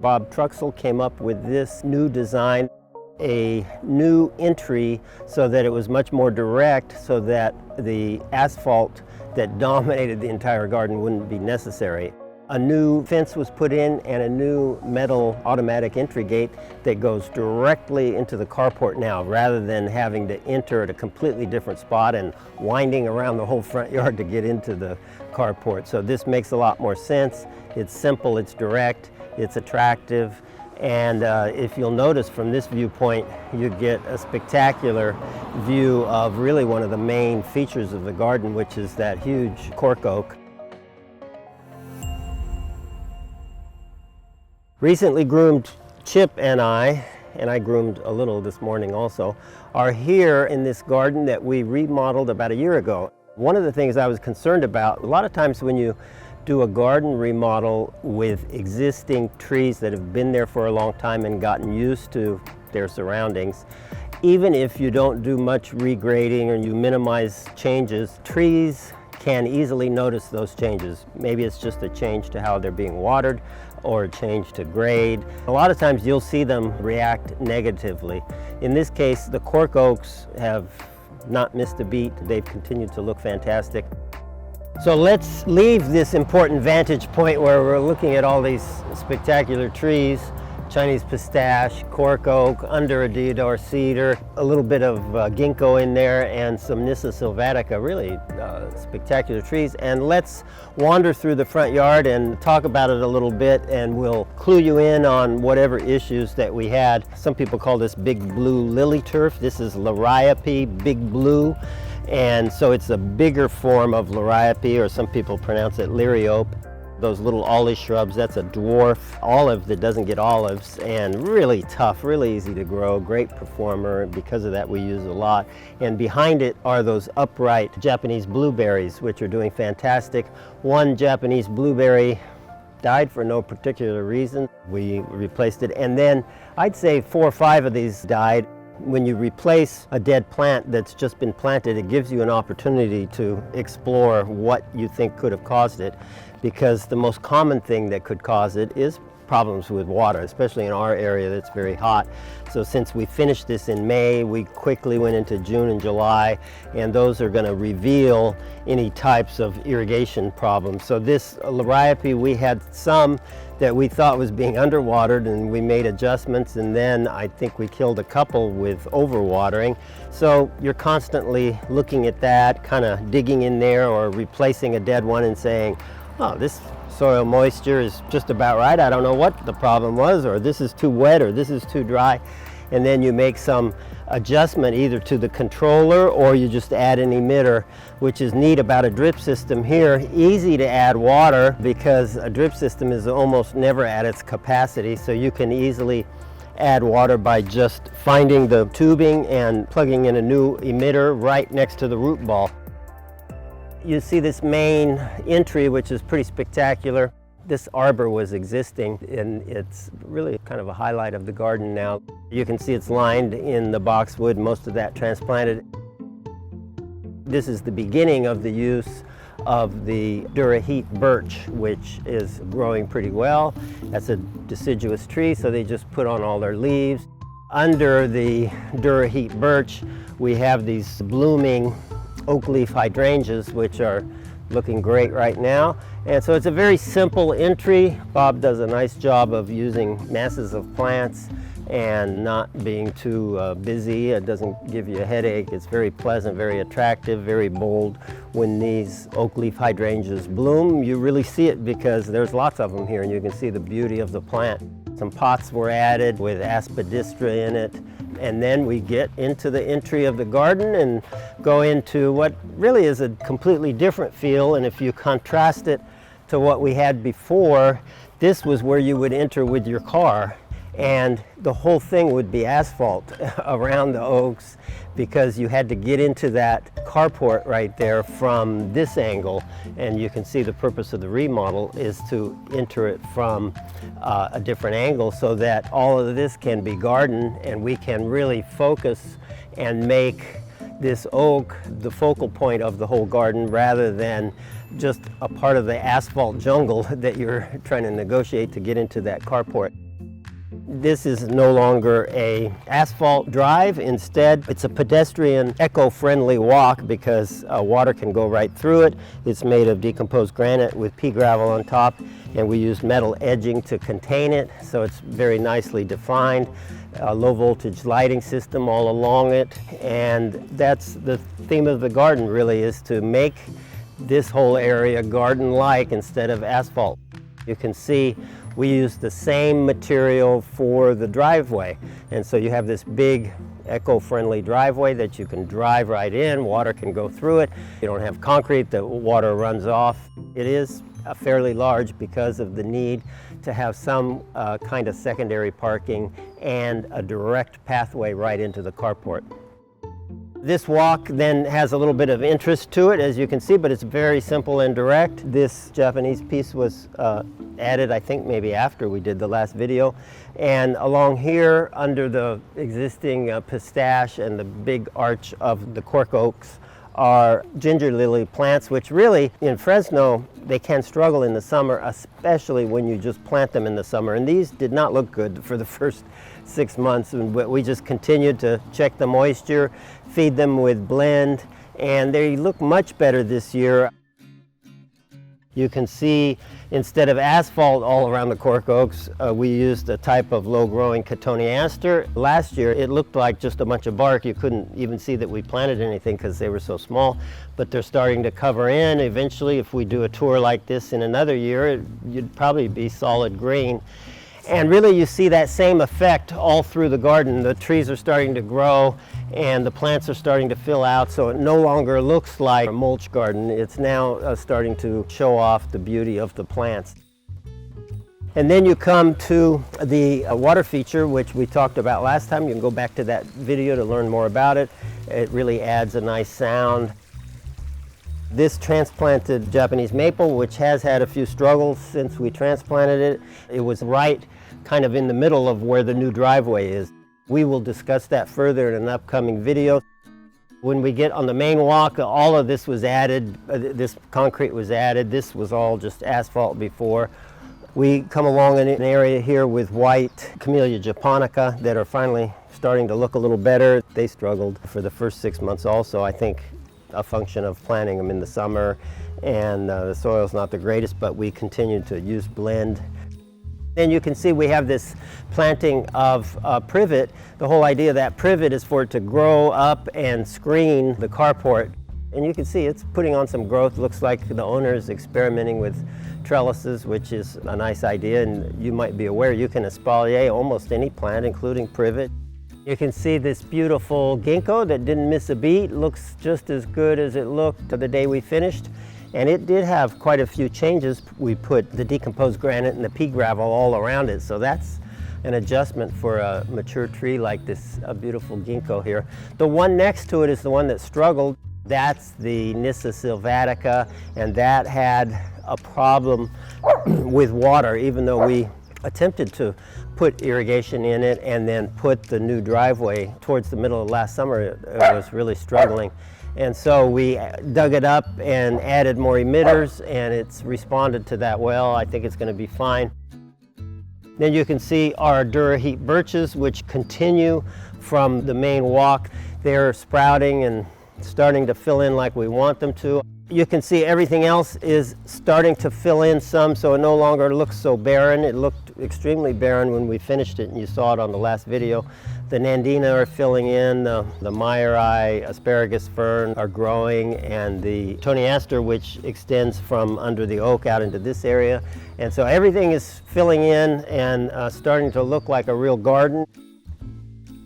Bob Truxell came up with this new design, a new entry so that it was much more direct, so that the asphalt that dominated the entire garden wouldn't be necessary. A new fence was put in and a new metal automatic entry gate that goes directly into the carport now, rather than having to enter at a completely different spot and winding around the whole front yard to get into the carport. So this makes a lot more sense. It's simple, it's direct, it's attractive, and if you'll notice from this viewpoint, you get a spectacular view of really one of the main features of the garden, which is that huge cork oak. Recently groomed Chip and I groomed a little this morning also, are here in this garden that we remodeled about a year ago. One of the things I was concerned about, a lot of times when you do a garden remodel with existing trees that have been there for a long time and gotten used to their surroundings, even if you don't do much regrading or you minimize changes, trees can easily notice those changes. Maybe it's just a change to how they're being watered or a change to grade. A lot of times you'll see them react negatively. In this case, the Cork Oaks have not missed a beat. They've continued to look fantastic. So let's leave this important vantage point where we're looking at all these spectacular trees, Chinese pistache, cork oak, under a deodar cedar, a little bit of ginkgo in there, and some Nyssa sylvatica, really spectacular trees. And let's wander through the front yard and talk about it a little bit, and we'll clue you in on whatever issues that we had. Some people call this big blue lily turf. This is Liriope big blue. And so it's a bigger form of Liriope, or some people pronounce it Liriope. Those little olive shrubs, that's a dwarf olive that doesn't get olives, and really tough, really easy to grow, great performer. Because of that, we use a lot. And behind it are those upright Japanese blueberries, which are doing fantastic. One Japanese blueberry died for no particular reason. We replaced it, and then I'd say 4 or 5 of these died. When you replace a dead plant that's just been planted, it gives you an opportunity to explore what you think could have caused it, because the most common thing that could cause it is problems with water, especially in our area that's very hot. So since we finished this in May, we quickly went into June and July, and those are going to reveal any types of irrigation problems. So this Liriope, we had some that we thought was being underwatered, and we made adjustments, and then I think we killed a couple with overwatering. So you're constantly looking at that, kind of digging in there or replacing a dead one and saying, oh, this soil moisture is just about right. I don't know what the problem was, or this is too wet, or this is too dry. And then you make some adjustment either to the controller, or you just add an emitter, which is neat about a drip system here. Easy to add water because a drip system is almost never at its capacity, so you can easily add water by just finding the tubing and plugging in a new emitter right next to the root ball. You see this main entry, which is pretty spectacular. This arbor was existing, and it's really kind of a highlight of the garden now. You can see it's lined in the boxwood, most of that transplanted. This is the beginning of the use of the Dura-Heat birch, which is growing pretty well. That's a deciduous tree, so they just put on all their leaves. Under the Dura-Heat birch, we have these blooming oak leaf hydrangeas, which are looking great right now. And so it's a very simple entry. Bob does a nice job of using masses of plants and not being too busy. It doesn't give you a headache. It's very pleasant, very attractive, very bold. When these oak leaf hydrangeas bloom, you really see it because there's lots of them here, and you can see the beauty of the plant. Some pots were added with aspidistra in it. And then we get into the entry of the garden and go into what really is a completely different feel. And if you contrast it to what we had before, this was where you would enter with your car, and the whole thing would be asphalt around the oaks, because you had to get into that carport right there from this angle. And you can see the purpose of the remodel is to enter it from a different angle, so that all of this can be garden, and we can really focus and make this oak the focal point of the whole garden, rather than just a part of the asphalt jungle that you're trying to negotiate to get into that carport. This is no longer a asphalt drive. Instead, it's a pedestrian, eco-friendly walk because water can go right through it. It's made of decomposed granite with pea gravel on top, and we use metal edging to contain it, so it's very nicely defined. A low voltage lighting system all along it, and that's the theme of the garden really, is to make this whole area garden-like instead of asphalt. You can see we use the same material for the driveway, and so you have this big eco-friendly driveway that you can drive right in. Water can go through it. You don't have concrete that water runs off. It is fairly large because of the need to have some kind of secondary parking and a direct pathway right into the carport. This walk then has a little bit of interest to it, as you can see, but it's very simple and direct. This Japanese piece was added, I think, maybe after we did the last video. And along here, under the existing pistache and the big arch of the Cork Oaks, are ginger lily plants, which really, in Fresno, they can struggle in the summer, especially when you just plant them in the summer. And these did not look good for the first 6 months, and we just continued to check the moisture, feed them with blend, and they look much better this year. You can see, instead of asphalt all around the Cork Oaks, we used a type of low-growing cotoneaster. Last year, it looked like just a bunch of bark. You couldn't even see that we planted anything because they were so small, but they're starting to cover in. Eventually, if we do a tour like this in another year, you'd probably be solid green. And really, you see that same effect all through the garden. The trees are starting to grow and the plants are starting to fill out, so it no longer looks like a mulch garden. It's now starting to show off the beauty of the plants. And then you come to the water feature, which we talked about last time. You can go back to that video to learn more about it. It really adds a nice sound. This transplanted Japanese maple, which has had a few struggles since we transplanted it, it was right kind of in the middle of where the new driveway is. We will discuss that further in an upcoming video. When we get on the main walk, all of this was added, this concrete was added. This was all just asphalt before. We come along in an area here with white Camellia japonica that are finally starting to look a little better. They struggled for the first 6 months also, I think, a function of planting them in the summer, and the soil's not the greatest, but we continue to use blend. And you can see we have this planting of privet. The whole idea of that privet is for it to grow up and screen the carport. And you can see it's putting on some growth. Looks like the owner is experimenting with trellises, which is a nice idea. And you might be aware you can espalier almost any plant, including privet. You can see this beautiful ginkgo that didn't miss a beat. Looks just as good as it looked the day we finished. And it did have quite a few changes. We put the decomposed granite and the pea gravel all around it. So that's an adjustment for a mature tree like this beautiful ginkgo here. The one next to it is the one that struggled. That's the Nyssa sylvatica, and that had a problem with water, even though we attempted to put irrigation in it and then put the new driveway towards the middle of last summer. It was really struggling. And so we dug it up and added more emitters, and it's responded to that well. I think it's going to be fine. Then you can see our Dura-Heat birches, which continue from the main walk. They're sprouting and starting to fill in like we want them to. You can see everything else is starting to fill in some, so it no longer looks so barren. It looked extremely barren when we finished it, and you saw it on the last video. The Nandina are filling in, the Meyeri asparagus fern are growing, and the cotoneaster, which extends from under the oak out into this area. And so everything is filling in and starting to look like a real garden.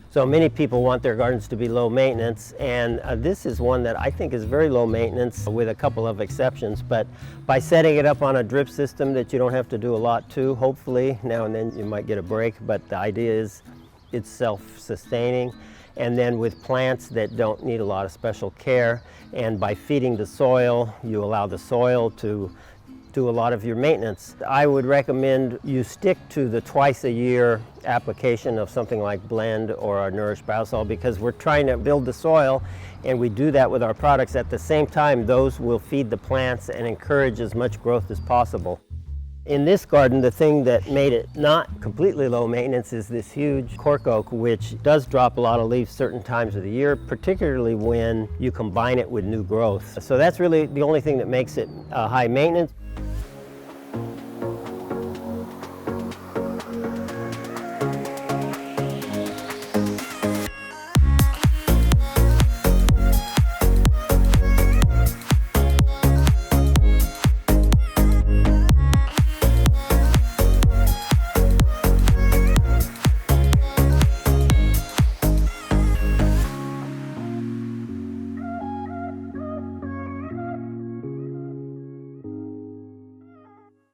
So many people want their gardens to be low maintenance, and this is one that I think is very low maintenance with a couple of exceptions. But by setting it up on a drip system that you don't have to do a lot to, hopefully now and then you might get a break, but the idea is it's self-sustaining. And then with plants that don't need a lot of special care, and by feeding the soil, you allow the soil to do a lot of your maintenance. I would recommend you stick to the twice a year application of something like blend or our nourish-biosol, because we're trying to build the soil, and we do that with our products. At the same time, those will feed the plants and encourage as much growth as possible. In this garden, the thing that made it not completely low maintenance is this huge cork oak, which does drop a lot of leaves certain times of the year, particularly when you combine it with new growth. So that's really the only thing that makes it high maintenance.